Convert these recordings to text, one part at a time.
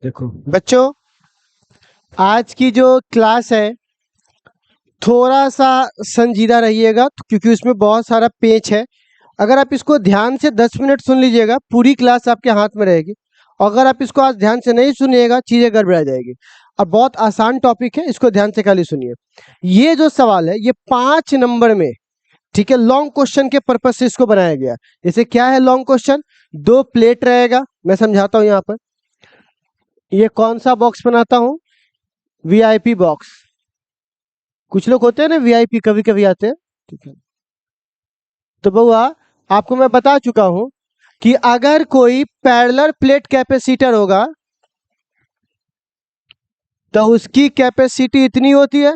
देखो बच्चों, आज की जो क्लास है थोड़ा सा संजीदा रहिएगा क्योंकि उसमें बहुत सारा पेच है। अगर आप इसको ध्यान से 10 मिनट सुन लीजिएगा पूरी क्लास आपके हाथ में रहेगी। और अगर आप इसको आज ध्यान से नहीं सुनिएगा चीजें गड़बड़ा जाएगी। और बहुत आसान टॉपिक है, इसको ध्यान से खाली सुनिए। ये जो सवाल है ये 5 नंबर में, ठीक है, लॉन्ग क्वेश्चन के पर्पज से इसको बनाया गया। जैसे क्या है लॉन्ग क्वेश्चन, 2 प्लेट रहेगा, मैं समझाता हूं यहाँ पर। ये कौन सा बॉक्स बनाता हूं, वीआईपी बॉक्स। कुछ लोग होते हैं ना वीआईपी, कभी कभी आते हैं, ठीक है। तो बउआ, आपको मैं बता चुका हूं कि अगर कोई पैरेलल प्लेट कैपेसिटर होगा तो उसकी कैपेसिटी इतनी होती है।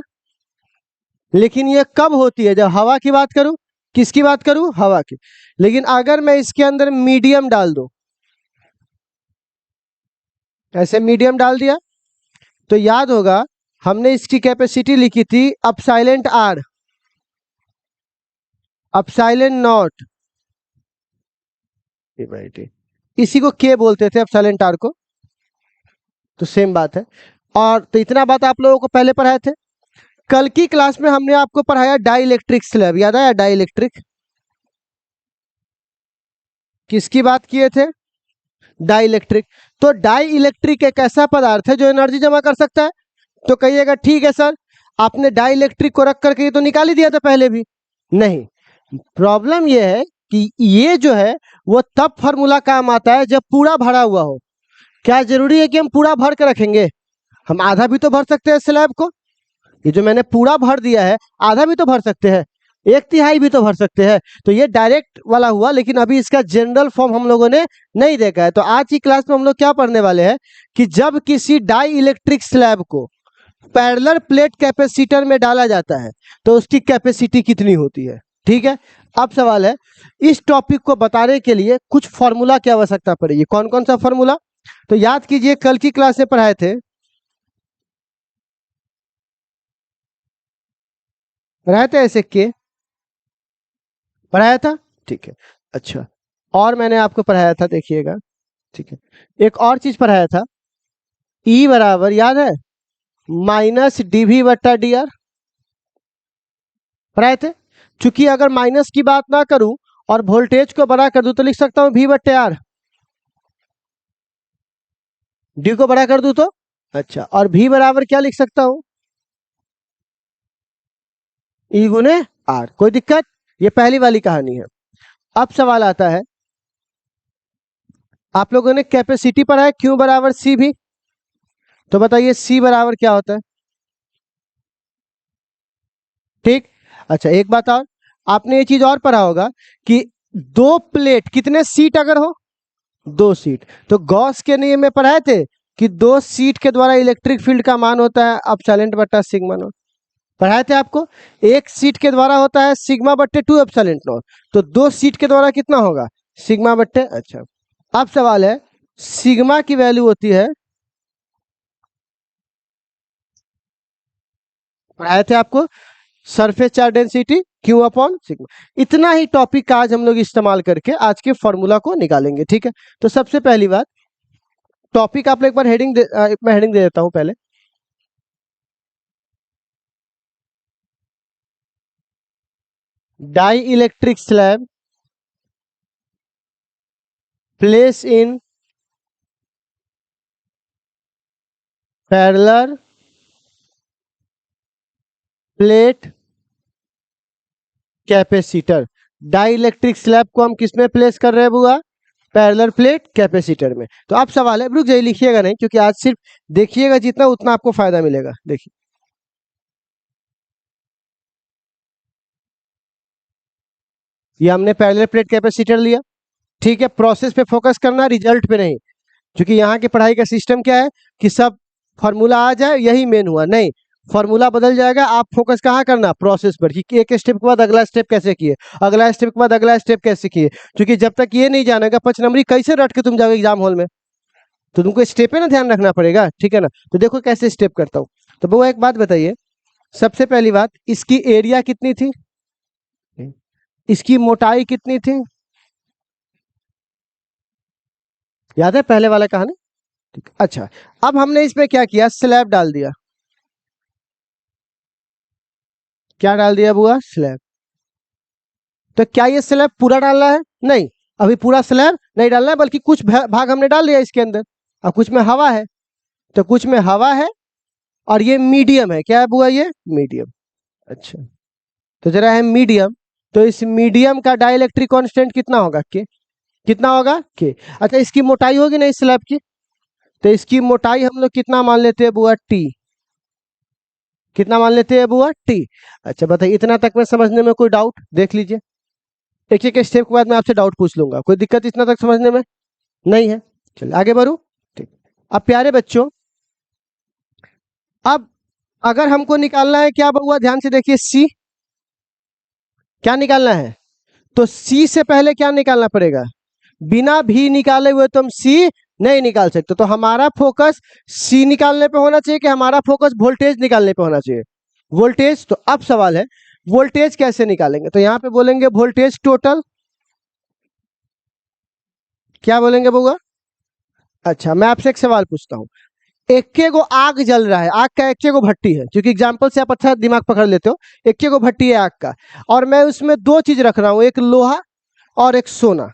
लेकिन ये कब होती है, जब हवा की बात करूं। किसकी बात करूं, हवा की। लेकिन अगर मैं इसके अंदर मीडियम डाल दूं, ऐसे मीडियम डाल दिया, तो याद होगा हमने इसकी कैपेसिटी लिखी थी अपसाइलेंट आर, अपसाइलेंट नॉट, इसी को के बोलते थे अपसाइलेंट आर को। तो सेम बात है। और तो इतना बात आप लोगों को पहले पढ़ाए थे। कल की क्लास में हमने आपको पढ़ाया डाई इलेक्ट्रिक स्लैब, याद आया डाई इलेक्ट्रिक। किसकी बात किए थे, डाई इलेक्ट्रिक। तो डाई इलेक्ट्रिक एक ऐसा पदार्थ है जो एनर्जी जमा कर सकता है। तो कहिएगा ठीक है सर, आपने डाई इलेक्ट्रिक को रख करके तो निकाल ही दिया था पहले भी। नहीं, प्रॉब्लम यह है कि ये जो है वो तब फॉर्मूला काम आता है जब पूरा भरा हुआ हो। क्या जरूरी है कि हम पूरा भर के रखेंगे, हम आधा भी तो भर सकते हैं स्लैब को। ये जो मैंने पूरा भर दिया है आधा भी तो भर सकते हैं, 1/3 भी तो भर सकते हैं। तो ये डायरेक्ट वाला हुआ, लेकिन अभी इसका जनरल फॉर्म हम लोगों ने नहीं देखा है। तो आज की क्लास में हम लोग क्या पढ़ने वाले हैं कि जब किसी डाई इलेक्ट्रिक स्लैब को पैरेलल प्लेट कैपेसिटर में डाला जाता है तो उसकी कैपेसिटी कितनी होती है। ठीक है, अब सवाल है इस टॉपिक को बताने के लिए कुछ फॉर्मूला की आवश्यकता पड़ेगी। कौन कौन सा फॉर्मूला, तो याद कीजिए कल की क्लास में पढ़ाए थे, पढ़ाया था ऐसे के, पढ़ाया था, ठीक है। अच्छा, और मैंने आपको पढ़ाया था, देखिएगा, ठीक है, एक और चीज पढ़ाया था, ई बराबर याद है माइनस डीवी बट्टा डी आर, पढ़ाए थे। चूंकि अगर माइनस की बात ना करूं और वोल्टेज को बड़ा कर दूं तो लिख सकता हूं वी बट्टे आर, डी को बड़ा कर दूं तो, अच्छा, और भी बराबर क्या लिख सकता हूं, ई गुने आर। कोई दिक्कत, ये पहली वाली कहानी है। अब सवाल आता है, आप लोगों ने कैपेसिटी पढ़ा है क्यू बराबर सी भी, तो बताइए सी बराबर क्या होता है। ठीक, अच्छा, एक बात और, आपने ये चीज और पढ़ा होगा कि 2 प्लेट कितने सीट अगर हो, 2 सीट, तो गॉस के नियम में पढ़ाए थे कि 2 सीट के द्वारा इलेक्ट्रिक फील्ड का मान होता है अपसाइलेंट बट्टा सिग्मा नॉट, पढ़ाए थे आपको। 1 सीट के द्वारा होता है सिग्मा बट्टे 2 एप्सिलॉन नॉट, तो 2 सीट के द्वारा कितना होगा, सिग्मा बट्टे। अच्छा, अब सवाल है सिग्मा की वैल्यू होती है, पढ़ाए थे आपको, surface charge density Q upon sigma. इतना ही टॉपिक का आज हम लोग इस्तेमाल करके आज के फॉर्मूला को निकालेंगे। ठीक है, तो सबसे पहली बात, टॉपिक आप लोग एक बार मैं हेडिंग दे देता हूं पहले। Dielectric slab place in parallel plate capacitor. Dielectric slab को हम किस में प्लेस कर रहे हैं बुआ, पैरेलल प्लेट कैपेसिटर में। तो आप सवाल है, रुक जाइए, लिखिएगा नहीं क्योंकि आज सिर्फ देखिएगा जितना उतना आपको फायदा मिलेगा। देखिए, ये हमने पैरेलल प्लेट कैपेसिटर लिया, ठीक है। प्रोसेस पे फोकस करना, रिजल्ट पे नहीं, क्योंकि यहाँ की पढ़ाई का सिस्टम क्या है कि सब फॉर्मूला आ जाए यही मेन हुआ, नहीं, फॉर्मूला बदल जाएगा। आप फोकस कहाँ करना, प्रोसेस पर, कि एक स्टेप के बाद अगला स्टेप कैसे किए, अगला स्टेप के बाद अगला स्टेप कैसे किए। क्योंकि जब तक ये नहीं जानेगा 5 नंबरी कैसे रट के तुम जाओगे एग्जाम हॉल में, तो तुमको स्टेप पे ना ध्यान रखना पड़ेगा, ठीक है ना। तो देखो कैसे स्टेप करता हूँ। तो वो एक बात बताइए, सबसे पहली बात, इसकी एरिया कितनी थी, इसकी मोटाई कितनी थी, याद है पहले वाला कहानी, ठीक, अच्छा। अब हमने इसमें क्या किया, स्लैब डाल दिया। क्या डाल दिया बुआ, स्लैब। तो क्या ये स्लैब पूरा डालना है, नहीं, अभी पूरा स्लैब नहीं डालना है, बल्कि कुछ भाग हमने डाल दिया इसके अंदर। अब कुछ में हवा है, तो कुछ में हवा है, और ये मीडियम है, क्या है बुआ, ये मीडियम। अच्छा, तो जरा है मीडियम, तो इस मीडियम का डाइलेक्ट्रिक कांस्टेंट कितना होगा, के। कितना होगा, के। अच्छा, इसकी मोटाई होगी ना इस स्लैब की, तो इसकी मोटाई हम लोग कितना मान लेते हैं बुआ, टी। कितना मान लेते हैं बुआ, टी। अच्छा बताइए, इतना तक में समझने में कोई डाउट, देख लीजिए। एक एक स्टेप के बाद मैं आपसे डाउट पूछ लूंगा, कोई दिक्कत इतना तक समझने में नहीं है। चलिए आगे बढ़ू। ठीक। अब प्यारे बच्चों, अब अगर हमको निकालना है क्या बुआ, ध्यान से देखिए, सी। क्या निकालना है, तो सी से पहले क्या निकालना पड़ेगा, बिना भी निकाले हुए तो हम सी नहीं निकाल सकते। तो हमारा फोकस सी निकालने पे होना चाहिए कि हमारा फोकस वोल्टेज निकालने पे होना चाहिए, वोल्टेज। तो अब सवाल है, वोल्टेज कैसे निकालेंगे, तो यहां पे बोलेंगे वोल्टेज टोटल। क्या बोलेंगे बुआ। अच्छा, मैं आपसे एक सवाल पूछता हूँ, एक्के गो आग जल रहा है, आग का एक्के गो भट्टी है, क्योंकि एग्जाम्पल से आप अच्छा दिमाग पकड़ लेते हो। एक्के गो भट्टी है आग का, और मैं उसमें दो चीज रख रहा हूँ, एक लोहा और एक सोना,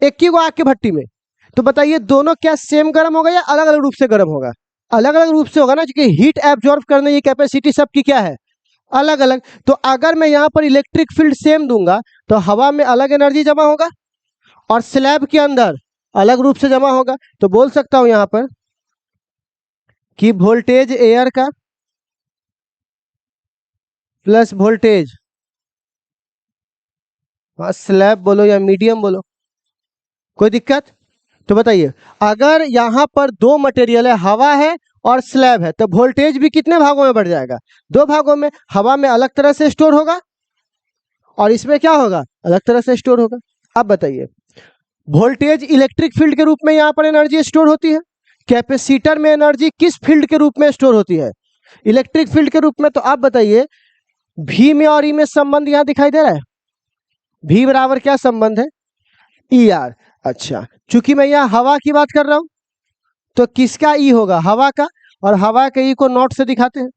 एक्के गो आग की भट्टी में। तो बताइए दोनों क्या सेम गर्म होगा या अलग अलग रूप से गर्म होगा। अलग अलग रूप से होगा ना, क्योंकि हीट एब्जॉर्ब करने की कैपेसिटी सबकी क्या है, अलग अलग। तो अगर मैं यहाँ पर इलेक्ट्रिक फील्ड सेम दूंगा, तो हवा में अलग एनर्जी जमा होगा, और स्लैब के अंदर अलग रूप से जमा होगा। तो बोल सकता हूं यहां पर कि वोल्टेज एयर का प्लस वोल्टेज, स्लैब बोलो या मीडियम बोलो, कोई दिक्कत। तो बताइए, अगर यहां पर दो मटेरियल है, हवा है और स्लैब है, तो वोल्टेज भी कितने भागों में बढ़ जाएगा, दो भागों में। हवा में अलग तरह से स्टोर होगा, और इसमें क्या होगा, अलग तरह से स्टोर होगा। अब बताइए, वोल्टेज इलेक्ट्रिक फील्ड के रूप में यहां पर एनर्जी स्टोर होती है, कैपेसिटर में एनर्जी किस फील्ड के रूप में स्टोर होती है, इलेक्ट्रिक फील्ड के रूप में। तो आप बताइए, भी में और ई में संबंध यहां दिखाई दे रहा है, भी बराबर क्या संबंध है, ई आर। अच्छा, चूंकि मैं यहाँ हवा की बात कर रहा हूं, तो किसका ई होगा, हवा का, और हवा के ई को नॉट से दिखाते हैं।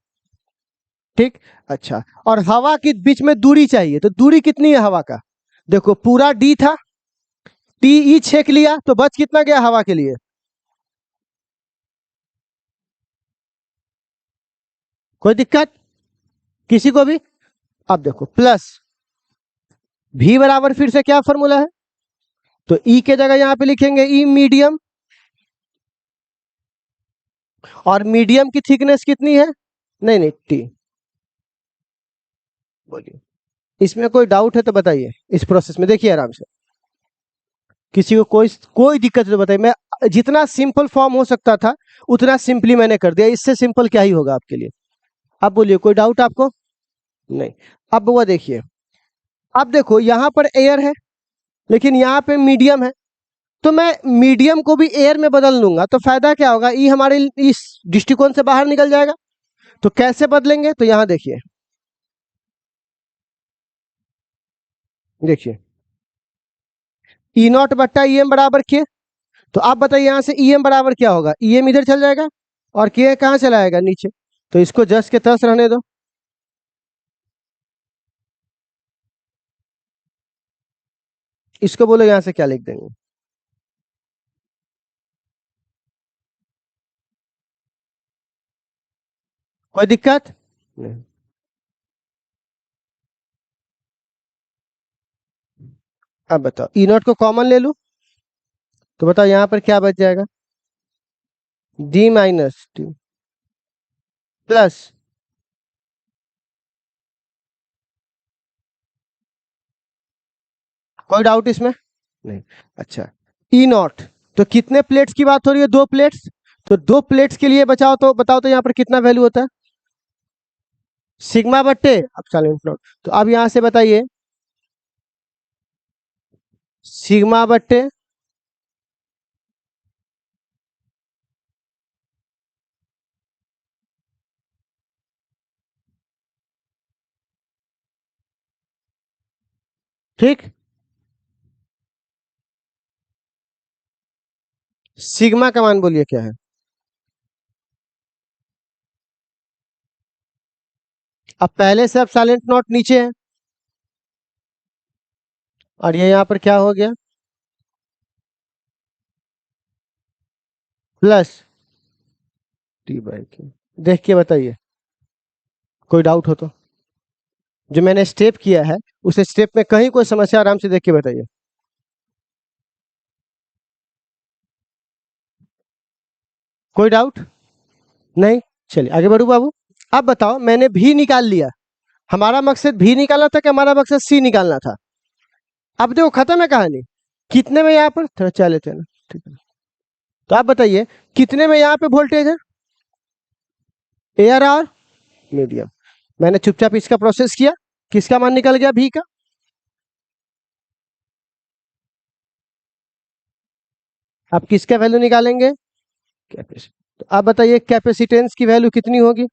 ठीक। अच्छा, और हवा के बीच में दूरी चाहिए, तो दूरी कितनी है हवा का, देखो पूरा डी था, टी ई छेक लिया, तो बच कितना गया हवा के लिए, कोई दिक्कत किसी को भी। अब देखो प्लस भी बराबर फिर से क्या फॉर्मूला है, तो ई के जगह यहां पे लिखेंगे ई मीडियम, और मीडियम की थिकनेस कितनी है, नहीं नहीं टी। बोलिए, इसमें कोई डाउट है तो बताइए, इस प्रोसेस में देखिए आराम से, किसी को कोई कोई दिक्कत है तो बताइए। मैं जितना सिंपल फॉर्म हो सकता था उतना सिंपली मैंने कर दिया, इससे सिंपल क्या ही होगा आपके लिए। आप बोलिए, कोई डाउट आपको, नहीं। अब वो देखिए, अब देखो यहां पर एयर है, लेकिन यहाँ पे मीडियम है, तो मैं मीडियम को भी एयर में बदल लूंगा, तो फायदा क्या होगा, ई हमारे इस दृष्टिकोण से बाहर निकल जाएगा। तो कैसे बदलेंगे, तो यहां देखिए, देखिए ई नॉट बट्टा ई एम बराबर के। तो आप बताइए, यहां से ई एम बराबर क्या होगा, ई एम इधर चल जाएगा, और के कहां चला आएगा, नीचे। तो इसको जस के तस रहने दो। इसको बोलो यहां से क्या लिख देंगे, कोई दिक्कत नहीं। अब बताओ, ई नॉट को कॉमन ले लूं, तो बताओ यहां पर क्या बच जाएगा, डी माइनस टी प्लस, कोई डाउट इसमें नहीं। अच्छा, ई नॉट, तो कितने प्लेट्स की बात हो रही है, दो प्लेट्स, तो दो प्लेट्स के लिए बचाओ, तो बताओ तो यहाँ पर कितना वैल्यू होता है, सिग्मा बट्टे अब साइलेंट नोट। तो अब यहां से बताइए, सिग्मा बट्टे ठीक, सिग्मा का मान बोलिए क्या है, अब पहले से अब साइलेंट नोट नीचे है और ये यहाँ पर क्या हो गया, प्लस टी बाई क्यू। देख के बताइए, कोई डाउट हो तो। जो मैंने स्टेप किया है उस स्टेप में कहीं कोई समस्या, आराम से देख के बताइए। कोई डाउट नहीं? चलिए आगे बढ़ू बाबू। अब बताओ, मैंने भी निकाल लिया, हमारा मकसद भी निकालना था कि हमारा मकसद सी निकालना था? अब देखो खत्म है कहानी। कितने में यहाँ पर थोड़ा चल लेते हैं ना, ठीक है। तो आप बताइए कितने में यहाँ पे वोल्टेज है, एयर और मीडियम। मैंने चुपचाप इसका प्रोसेस किया, किसका मान निकल गया, भी का। आप किसका वैल्यू निकालेंगे, कैपेसिटी। तो आप बताइए कैपेसिटेंस की वैल्यू कितनी होगी।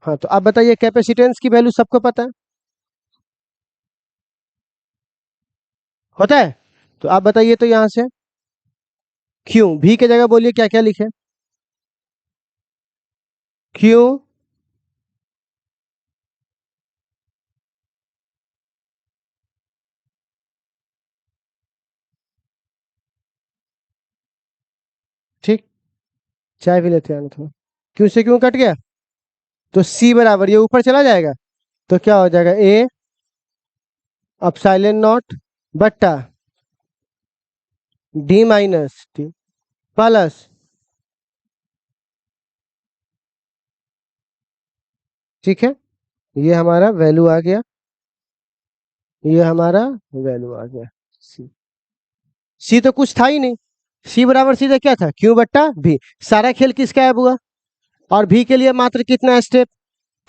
हाँ तो आप बताइए कैपेसिटेंस की वैल्यू सबको पता है, होता है। तो आप बताइए तो यहां से क्यों, भी के जगह बोलिए क्या क्या लिखे, क्यों। ठीक, चाय भी लेते हैं थोड़ा। क्यों से क्यों कट गया, तो सी बराबर ये ऊपर चला जाएगा, तो क्या हो जाएगा, ए अपसाइलन नॉट बट्टा डी माइनस टी प्लस, ठीक है। ये हमारा वैल्यू आ गया, ये हमारा वैल्यू आ गया। सी, सी तो कुछ था ही नहीं, सी बराबर सीधा क्या था, क्यू बट्टा भी। सारा खेल किसका है बुआ, और भी के लिए मात्र कितना स्टेप,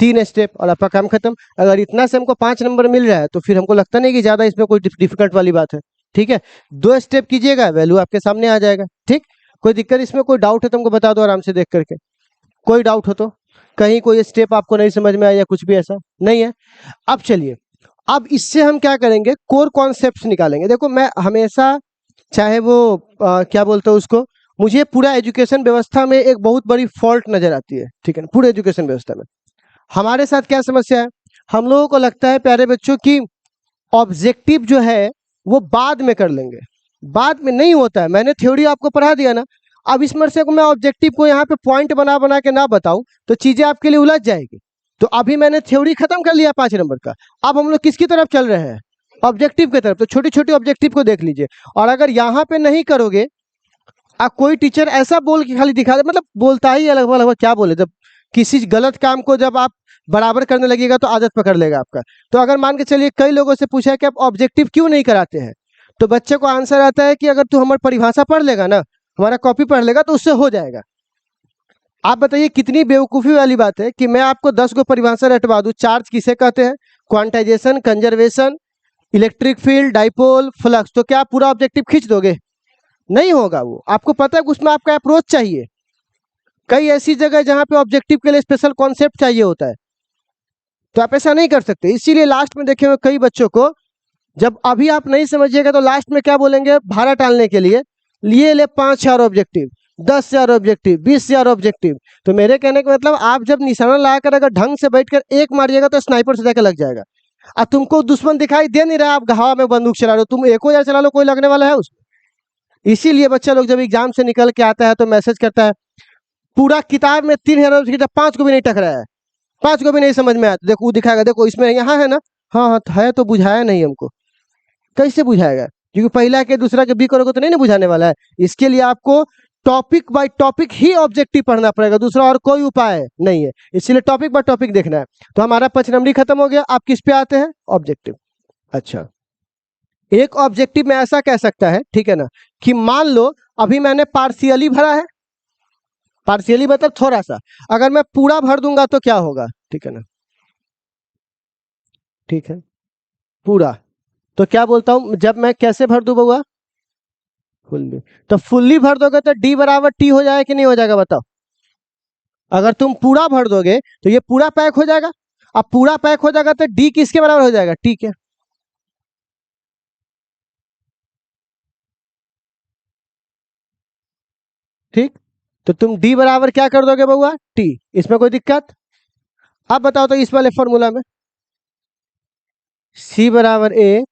3 स्टेप, और आपका काम खत्म। अगर इतना से हमको 5 नंबर मिल रहा है तो फिर हमको लगता नहीं कि ज्यादा इसमें कोई डिफिकल्ट वाली बात है। ठीक है, 2 स्टेप कीजिएगा, वैल्यू आपके सामने आ जाएगा। ठीक, कोई दिक्कत इसमें, कोई डाउट है तो हमको बता दो आराम से देख करके। कोई डाउट हो तो, कहीं कोई स्टेप आपको नहीं समझ में आया या कुछ भी ऐसा नहीं है। अब चलिए, अब इससे हम क्या करेंगे, कोर कॉन्सेप्ट्स निकालेंगे। देखो मैं हमेशा, चाहे वो क्या बोलते हो उसको, मुझे पूरा एजुकेशन व्यवस्था में एक बहुत बड़ी फॉल्ट नजर आती है, ठीक है ना, पूरे एजुकेशन व्यवस्था में। हमारे साथ क्या समस्या है, हम लोगों को लगता है प्यारे बच्चों की ऑब्जेक्टिव जो है वो बाद में कर लेंगे, बाद में नहीं होता है। मैंने थ्योरी आपको पढ़ा दिया ना, अब इस मर से को मैं ऑब्जेक्टिव को यहाँ पे पॉइंट बना बना के ना बताऊं तो चीजें आपके लिए उलझ जाएगी। तो अभी मैंने थ्योरी खत्म कर लिया 5 नंबर का, अब हम लोग किसकी तरफ चल रहे हैं, ऑब्जेक्टिव की तरफ। तो छोटी छोटी ऑब्जेक्टिव को देख लीजिए, और अगर यहाँ पे नहीं करोगे, कोई टीचर ऐसा बोल के खाली दिखा दे, मतलब बोलता ही अलग अलग, क्या बोले, जब किसी गलत काम को जब आप बराबर करने लगेगा तो आदत पकड़ लेगा आपका। तो अगर मान के चलिए कई लोगों से पूछा है कि आप ऑब्जेक्टिव क्यों नहीं कराते हैं, तो बच्चे को आंसर आता है कि अगर तू हमारी परिभाषा पढ़ लेगा ना, हमारा कॉपी पढ़ लेगा तो उससे हो जाएगा। आप बताइए कितनी बेवकूफी वाली बात है कि मैं आपको 10 गो परिभाषा रटवा दूं। चार्ज किसे कहते हैं, quantization, conservation, electric field, dipole, flux, तो क्या आप पूरा ऑब्जेक्टिव खींच दोगे, नहीं होगा। वो आपको पता है कि उसमें आपका अप्रोच चाहिए। कई ऐसी जगह जहां पे ऑब्जेक्टिव के लिए स्पेशल कॉन्सेप्ट चाहिए होता है, तो आप ऐसा नहीं कर सकते। इसीलिए लास्ट में देखे हुए कई बच्चों को, जब अभी आप नहीं समझिएगा तो लास्ट में क्या बोलेंगे, भाड़ा टालने के लिए, लिए ले 5,000 ऑब्जेक्टिव, 10,000 ऑब्जेक्टिव, 20,000 ऑब्जेक्टिव। तो मेरे कहने का मतलब, आप जब निशाना लगाकर अगर ढंग से बैठकर एक मारिएगा तो स्नाइपर से जाकर लग जाएगा। अब तुमको दुश्मन दिखाई दे नहीं रहा, आप हवा में बंदूक चला रहे हो, तुम 1,000 चला लो, कोई लगने वाला है उसमें। इसीलिए बच्चा लोग जब एग्जाम से निकल के आता है तो मैसेज करता है, पूरा किताब में 3,000 ऑब्जेक्टिव, 5 को भी नहीं टकराया है, 5 को भी नहीं समझ में आया। देखो वो दिखाएगा, देखो इसमें यहाँ है ना, हाँ हाँ है, तो बुझाया नहीं हमको। कैसे बुझाएगा, क्योंकि पहला के दूसरा के बी करोगे तो नहीं ना बुझाने वाला है। इसके लिए आपको topic by topic he objective पढ़ना पड़ेगा, दूसरा और कोई उपाय नहीं है। इसलिए टॉपिक बाय टॉपिक देखना है। तो हमारा 5 नंबरी खत्म हो गया, आप किस पे आते हैं, ऑब्जेक्टिव। अच्छा, एक ऑब्जेक्टिव में ऐसा कह सकता है, ठीक है ना, कि मान लो अभी मैंने पार्शियली भरा है, पार्शियली मतलब थोड़ा सा, अगर मैं पूरा भर दूंगा तो क्या होगा, ठीक है ना, ठीक है, पूरा। तो क्या बोलता हूं, जब मैं कैसे भर दूं बउआ, फुल्ली। तो फुल्ली भर दोगे तो डी बराबर टी हो जाएगा कि नहीं हो जाएगा, बताओ। अगर तुम पूरा भर दोगे तो ये पूरा पैक हो जाएगा। अब पूरा पैक हो जाएगा तो डी किसके बराबर हो जाएगा, टी के। ठीक, तो तुम डी बराबर क्या कर दोगे बउआ, टी। इसमें कोई दिक्कत? अब बताओ तो इस वाले फॉर्मूला में सी बराबर ए,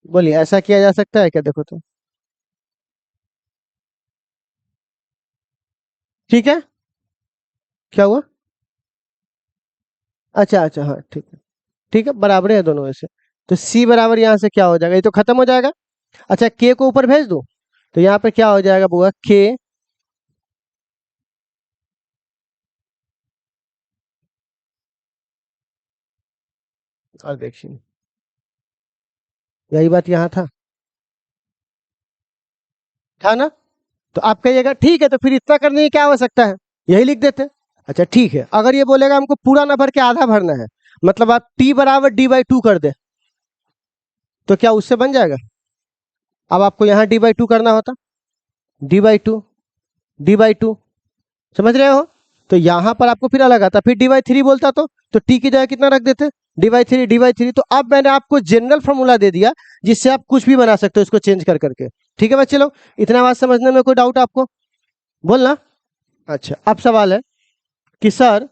बोलिए ऐसा किया जा सकता है क्या? देखो तो ठीक है, क्या हुआ? अच्छा अच्छा, हाँ ठीक है, ठीक है, बराबर है दोनों में से। तो सी बराबर यहाँ से क्या हो जाएगा, ये तो खत्म हो जाएगा। अच्छा के को ऊपर भेज दो, तो यहाँ पे क्या हो जाएगा बुआ, के और देखिए यही बात यहाँ था ना? तो आप कहिएगा ठीक है, तो फिर इतना करने की क्या आवश्यकता है, यही लिख देते। अच्छा ठीक है, अगर ये बोलेगा हमको पूरा ना भर के आधा भरना है, मतलब आप टी बराबर डी बाई टू कर दे, तो क्या उससे बन जाएगा? अब आपको यहाँ डी बाई टू करना होता, D by two, D by two, समझ रहे हो? तो यहाँ पर आपको फिर अलग आता, फिर डी बाई थ्री बोलता तो टी की जगह कितना रख देते, D by three, D by three. तो अब मैंने आपको जनरल फॉर्मूला दे दिया जिससे आप कुछ भी बना सकते हो इसको चेंज कर करके। ठीक है बच्चे लोग, इतना बात समझने में कोई डाउट आपको, बोलना। अच्छा अब सवाल है कि सर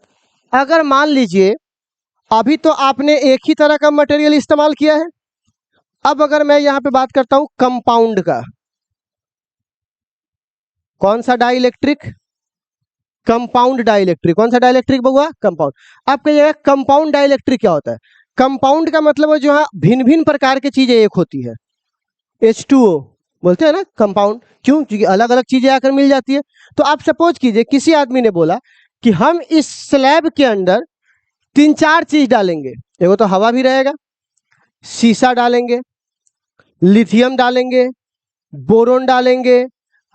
अगर मान लीजिए अभी तो आपने एक ही तरह का मटेरियल इस्तेमाल किया है, अब अगर मैं यहाँ पे बात करता हूं कंपाउंड का, कौन सा डाइलेक्ट्रिक, कंपाउंड डाइलेक्ट्रिक, कौन सा डाइलेक्ट्रिक बउआ, कंपाउंड। अब कहिएगा कंपाउंड डाइलेक्ट्रिक क्या होता है? कंपाउंड का मतलब है जो है भिन्न भिन्न प्रकार की चीजें एक होती है, H2O बोलते हैं ना कंपाउंड, क्यों? क्योंकि अलग अलग चीजें आकर मिल जाती है। तो आप सपोज कीजिए किसी आदमी ने बोला कि हम इस स्लैब के अंदर तीन चार चीज डालेंगे, एगो तो हवा भी रहेगा, शीशा डालेंगे, लिथियम डालेंगे, बोरोन डालेंगे,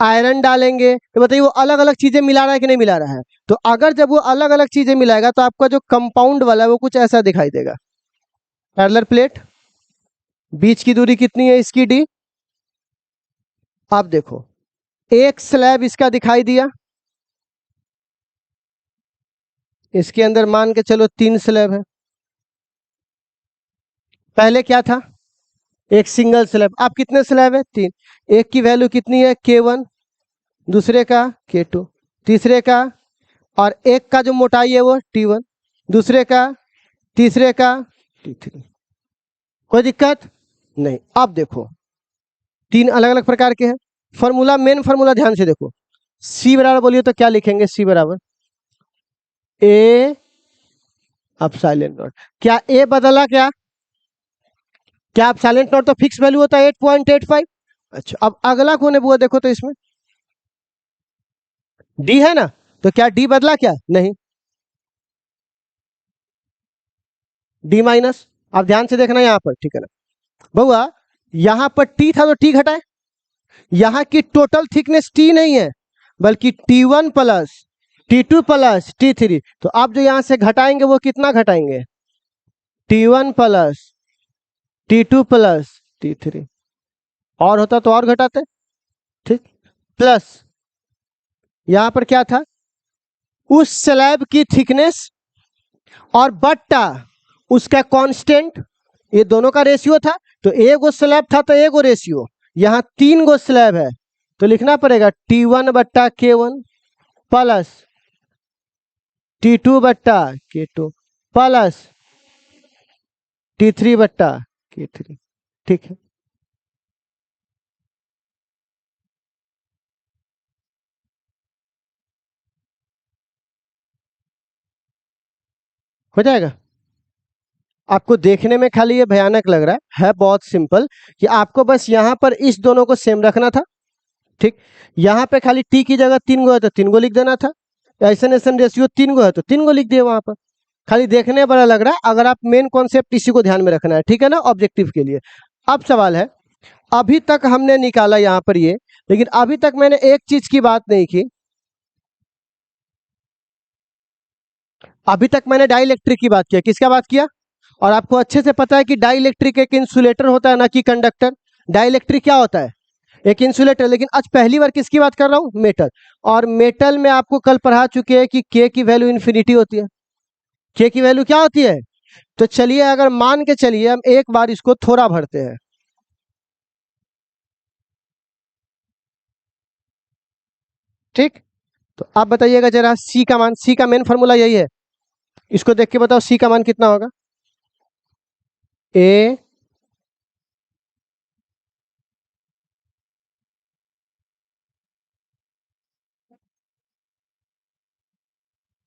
आयरन डालेंगे, तो बताइए वो अलग अलग चीजें मिला रहा है कि नहीं मिला रहा है? तो अगर जब वो अलग अलग चीजें मिलाएगा तो आपका जो कंपाउंड वाला है वो कुछ ऐसा दिखाई देगा। पैरेलल प्लेट, बीच की दूरी कितनी है इसकी, डी। आप देखो एक स्लैब इसका दिखाई दिया, इसके अंदर मान के चलो तीन स्लैब है, पहले क्या था, एक सिंगल स्लैब। अब कितने स्लैब है, तीन। एक की वैल्यू कितनी है, K1, दूसरे का K2, तीसरे का, और एक का जो मोटाई है वो T1, दूसरे का, तीसरे का T3। कोई दिक्कत नहीं। अब देखो तीन अलग अलग प्रकार के हैं। फॉर्मूला, मेन फॉर्मूला ध्यान से देखो, सी बराबर बोलिए तो क्या लिखेंगे, सी बराबर ए एप्सिलॉन नॉट। क्या ए बदला क्या? क्या एप्सिलॉन नॉट तो फिक्स वैल्यू होता है 8.85। अच्छा अब अगला कौन है बुआ, देखो तो इसमें डी है ना, तो क्या डी बदला क्या? नहीं, डी माइनस। आप ध्यान से देखना यहाँ पर, ठीक है ना बउआ, यहाँ पर टी था तो टी घटाए, यहाँ की टोटल थिकनेस टी नहीं है बल्कि T1 plus T2 plus T3। तो आप जो यहां से घटाएंगे वो कितना घटाएंगे, T1 plus T2 plus T3। और होता तो और घटाते, ठीक। प्लस यहां पर क्या था, उस स्लैब की थिकनेस और बट्टा उसका कांस्टेंट, ये दोनों का रेशियो था। तो एक गो स्लैब था तो एक गो रेशियो, यहाँ तीन गो स्लैब है तो लिखना पड़ेगा T1 बट्टा K1 प्लस T2 बट्टा K2 प्लस T3 बट्टा K3। ठीक है, हो जाएगा। आपको देखने में खाली ये भयानक लग रहा है बहुत सिंपल, कि आपको बस यहाँ पर इस दोनों को सेम रखना था, ठीक। यहाँ पे खाली टी की जगह तीन गो है तो तीन गो लिख देना था, ऐसा ऐसा रेशियो तीन गो है तो तीन गो लिख दिए वहां पर। खाली देखने में बड़ा लग रहा है, अगर आप मेन कॉन्सेप्ट इसी को ध्यान में रखना है, ठीक है ना, ऑब्जेक्टिव के लिए। अब सवाल है, अभी तक हमने निकाला यहाँ पर ये, लेकिन अभी तक मैंने एक चीज की बात नहीं की, अभी तक मैंने डाइलेक्ट्रिक की बात किया, किसका बात किया? और आपको अच्छे से पता है कि डाइलेक्ट्रिक एक इंसुलेटर होता है ना कि कंडक्टर। डाइलेक्ट्रिक क्या होता है, एक इंसुलेटर। लेकिन आज पहली बार किसकी बात कर रहा हूं, मेटल। और मेटल में आपको कल पढ़ा चुके हैं कि के की वैल्यू इन्फिनिटी होती है, के की वैल्यू क्या होती है। तो चलिए अगर मान के चलिए हम एक बार इसको थोड़ा भरते हैं, ठीक, तो आप बताइएगा जरा सी का मान, सी का मेन फॉर्मूला यही है, इसको देख के बताओ सी का मान कितना होगा। ए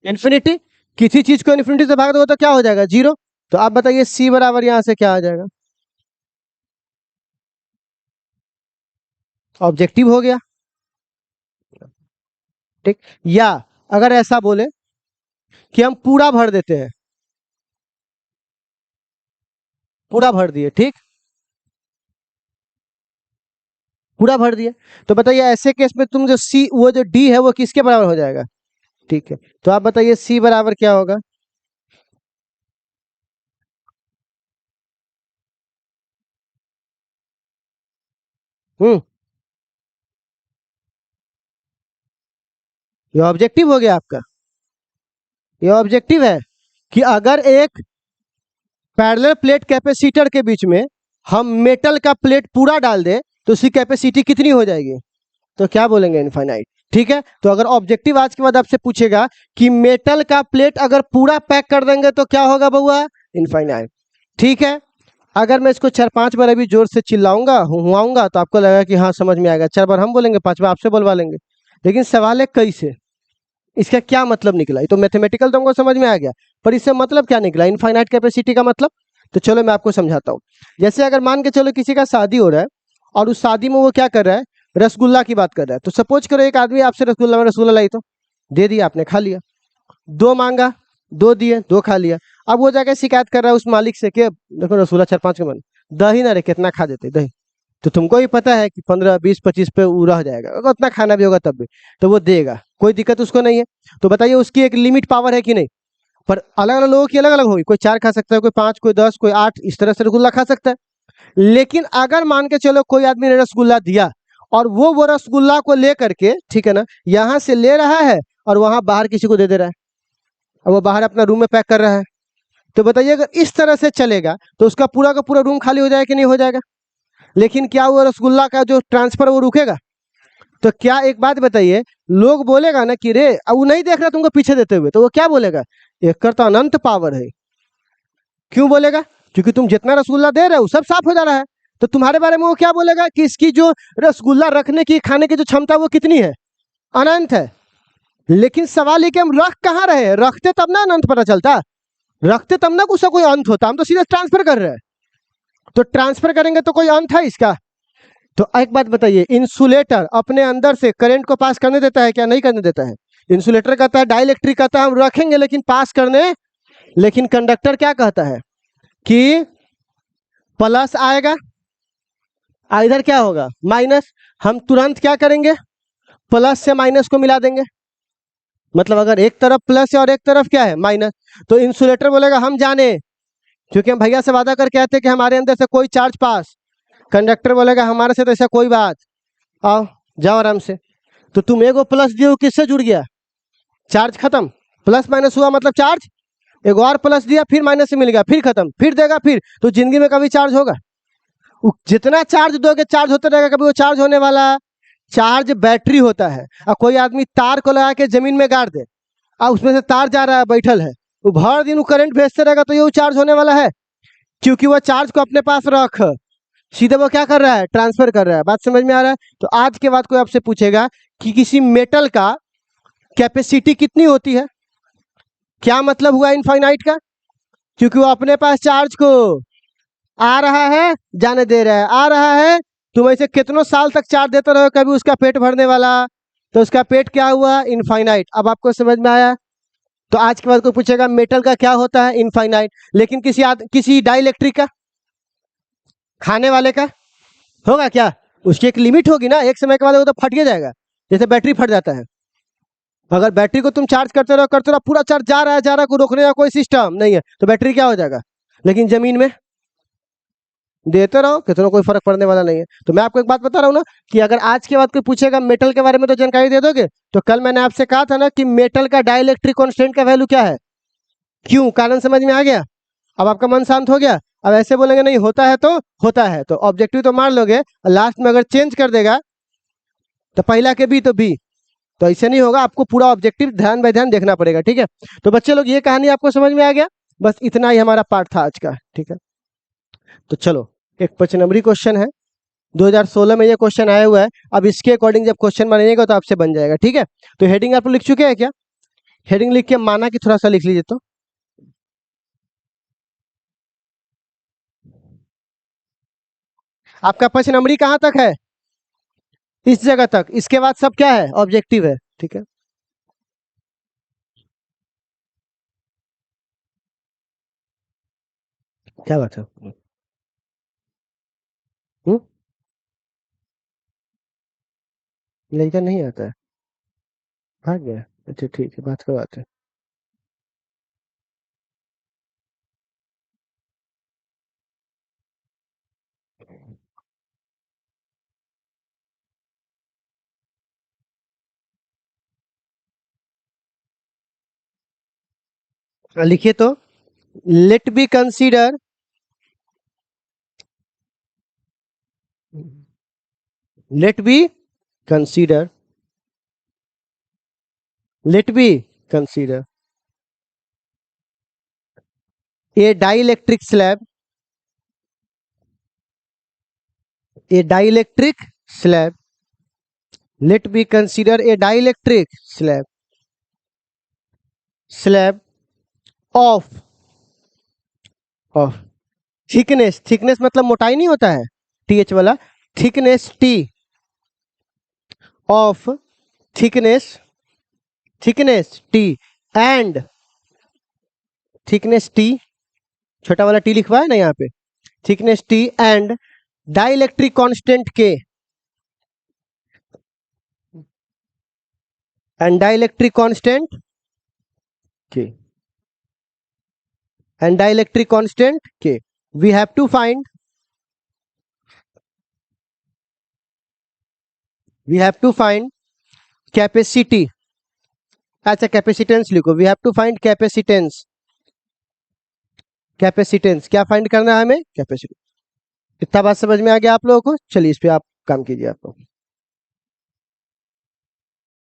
इन्फिनिटी, किसी चीज को इन्फिनिटी से भाग दो तो क्या हो जाएगा, जीरो। तो आप बताइए सी बराबर यहां से क्या आ जाएगा, ऑब्जेक्टिव हो गया। ठीक, या अगर ऐसा बोले कि हम पूरा भर देते हैं, पूरा भर दिए, ठीक, पूरा भर दिए, तो बताइए ऐसे केस में तुम जो सी, वो जो डी है वो किसके बराबर हो जाएगा। ठीक है, तो आप बताइए सी बराबर क्या होगा। हम्म, ये ऑब्जेक्टिव हो गया आपका, ये ऑब्जेक्टिव है कि अगर एक पैरेलल प्लेट कैपेसिटर के बीच में हम मेटल का प्लेट पूरा डाल दे तो उसकी कैपेसिटी कितनी हो जाएगी, तो क्या बोलेंगे, इनफाइनाइट। ठीक है, तो अगर ऑब्जेक्टिव आज के बाद आपसे पूछेगा कि मेटल का प्लेट अगर पूरा पैक कर देंगे तो क्या होगा बउआ, इनफाइनाइट। ठीक है, अगर मैं इसको 4-5 बार अभी जोर से चिल्लाऊंगा हुआऊंगा तो आपको लगेगा कि हाँ समझ में आएगा, 4 बार हम बोलेंगे, 5 बार आपसे बोलवा लेंगे, लेकिन सवाल है कैसे, इसका क्या मतलब निकला, ये तो मैथमेटिकल तुमको समझ में आ गया, पर इससे मतलब क्या निकला, इनफाइनाइट कैपेसिटी का मतलब। तो चलो मैं आपको समझाता हूँ। जैसे अगर मान के चलो किसी का शादी हो रहा है और उस शादी में वो क्या कर रहा है, रसगुल्ला की बात कर रहा है, तो सपोज करो एक आदमी आपसे रसगुल्ला लाई, तो दे दिया आपने, खा लिया। दो मांगा, दो दिए, दो खा लिया। अब वो जाके शिकायत कर रहा है उस मालिक से कि देखो रसगुल्ला 4-5 के मन, दही ना रे, कितना खा देते दही, तो तुमको ही पता है कि 15-20-25 पे वो रह जाएगा, अगर उतना खाना भी होगा तब भी, तो वो देगा, कोई दिक्कत उसको नहीं है। तो बताइए उसकी एक लिमिट पावर है कि नहीं, पर अलग अलग लोगों की अलग अलग होगी, कोई 4 खा सकता है, कोई 5, कोई 10, कोई 8, इस तरह से रसगुल्ला खा सकता है। लेकिन अगर मान के चलो कोई आदमी ने रसगुल्ला दिया और वो रसगुल्ला को लेकर के, ठीक है ना, यहाँ से ले रहा है और वहां बाहर किसी को दे दे रहा है, और वो बाहर अपना रूम में पैक कर रहा है, तो बताइए अगर इस तरह से चलेगा तो उसका पूरा का पूरा रूम खाली हो जाएगा कि नहीं हो जाएगा। लेकिन क्या वो रसगुल्ला का जो ट्रांसफर वो रुकेगा, तो क्या एक बात बताइए, लोग बोलेगा ना कि रे अब वो नहीं देख रहा तुमको पीछे देते हुए, तो वो क्या बोलेगा, ये करता अनंत पावर है। क्यों बोलेगा, क्योंकि तुम जितना रसगुल्ला दे रहे हो सब साफ हो जा रहा है, तो तुम्हारे बारे में वो क्या बोलेगा कि इसकी जो रसगुल्ला रखने की, खाने की जो क्षमता वो कितनी है, अनंत है। लेकिन सवाल है कि हम रख कहाँ रहे, रखते तब ना अनंत पता चलता, रखते तब ना उसका कोई अंत होता, हम तो सीधे ट्रांसफर कर रहे हैं, तो ट्रांसफर करेंगे तो कोई अंत है इसका। तो एक बात बताइए, इंसुलेटर अपने अंदर से करंट को पास करने देता है क्या, नहीं करने देता है। इंसुलेटर कहता है, डाइलेक्ट्रिक कहता है हम रखेंगे लेकिन पास करने, लेकिन कंडक्टर क्या कहता है कि प्लस आएगा, इधर क्या होगा माइनस, हम तुरंत क्या करेंगे, प्लस से माइनस को मिला देंगे, मतलब अगर एक तरफ प्लस है और एक तरफ क्या है माइनस, तो इंसुलेटर बोलेगा हम जाने, क्योंकि हम भैया से वादा करके आते हैं कि हमारे अंदर से कोई चार्ज पास। कंडक्टर बोलेगा हमारे से तो ऐसा कोई बात, आओ जाओ आराम से। तो तुम एगो प्लस दिए किससे जुड़ गया, चार्ज खत्म, प्लस माइनस हुआ मतलब चार्ज, एक और प्लस दिया फिर माइनस से मिल गया, फिर खत्म, फिर देगा फिर, तो जिंदगी में कभी चार्ज होगा, जितना चार्ज दोगे चार्ज होता रहेगा, कभी वो चार्ज होने वाला, चार्ज बैटरी होता है। और कोई आदमी तार को लगा के जमीन में गाड़ दे और उसमें से तार जा रहा है, बैठल है, वो भर दिन वो करंट भेजते रहेगा, तो ये चार्ज होने वाला है, क्योंकि वो चार्ज को अपने पास रख, सीधे वो क्या कर रहा है, ट्रांसफर कर रहा है। बात समझ में आ रहा है। तो आज के बाद कोई आपसे पूछेगा कि किसी मेटल का कैपेसिटी कितनी होती है, क्या मतलब हुआ इनफाइनाइट का, क्योंकि वो अपने पास चार्ज को आ रहा है जाने दे रहा है, आ रहा है, तुम ऐसे कितनों साल तक चार्ज देते रहो, कभी उसका पेट भरने वाला, तो उसका पेट क्या हुआ, इनफाइनाइट। अब आपको समझ में आया। तो आज के बाद कोई पूछेगा मेटल का क्या होता है, इनफाइनाइट, लेकिन किसी डाइलेक्ट्रिक का, खाने वाले का होगा क्या, उसकी एक लिमिट होगी ना, एक समय के बाद वो तो फट जाएगा, जैसे बैटरी फट जाता है। अगर बैटरी को तुम चार्ज करते रहो पूरा चार्ज जा रहा है, को रोकने का कोई सिस्टम नहीं है, तो बैटरी क्या हो जाएगा। लेकिन जमीन में देते रहो, कितना कोई फर्क पड़ने वाला नहीं है। तो मैं आपको एक बात बता रहा हूँ ना कि अगर आज के बाद कोई पूछेगा मेटल के बारे में तो जानकारी दे दोगे। तो कल मैंने आपसे कहा था ना कि मेटल का डाइलेक्ट्रिक कांस्टेंट का वैल्यू क्या है, क्यों, कारण समझ में आ गया। अब आपका मन शांत हो गया। अब ऐसे बोलेंगे नहीं होता है तो होता है, तो ऑब्जेक्टिव तो मार लोगे, लास्ट में अगर चेंज कर देगा तो पहला के बी तो बी, तो ऐसे नहीं होगा, आपको पूरा ऑब्जेक्टिव ध्यान बाय ध्यान देखना पड़ेगा, ठीक है। तो बच्चे लोग ये कहानी आपको समझ में आ गया, बस इतना ही हमारा पार्ट था आज का, ठीक है। तो चलो एक 5 नंबरी क्वेश्चन है, 2016 में ये क्वेश्चन आया हुआ है। अब इसके अकॉर्डिंग जब क्वेश्चन बनेगा तो आपसे बन जाएगा, ठीक है। तो हेडिंग आप लिख चुके हैं क्या? हेडिंग लिख के माना कि थोड़ा सा लिख लीजिए तो। आपका 5 नंबरी कहाँ तक है? इस जगह तक, इसके बाद सब क्या है? ऑब्जेक्टिव है, ठीक है। क्या बात है? हम्म, लड़का नहीं आता है, भाग गया? अच्छा ठीक है, बात करवाते हैं। लिखिए तो, let be consider, let be consider, let be consider a dielectric slab, a dielectric slab, let me consider a dielectric slab of of thickness, thickness मतलब मोटाई नहीं होता है, th वाला, thickness t of thickness, thickness t and thickness t, छोटा वाला t लिखवा है ना यहाँ पे, thickness t and dielectric constant k, and dielectric constant k, and dielectric constant k. We have to find, we have to find capacity, अच्छा capacitance लिखो, we have to find capacitance, capacitance क्या find करना है हमें? Capacity. इतना बात समझ में आ गया आप लोगों को? चलिए इस पे आप काम कीजिए आप लोग।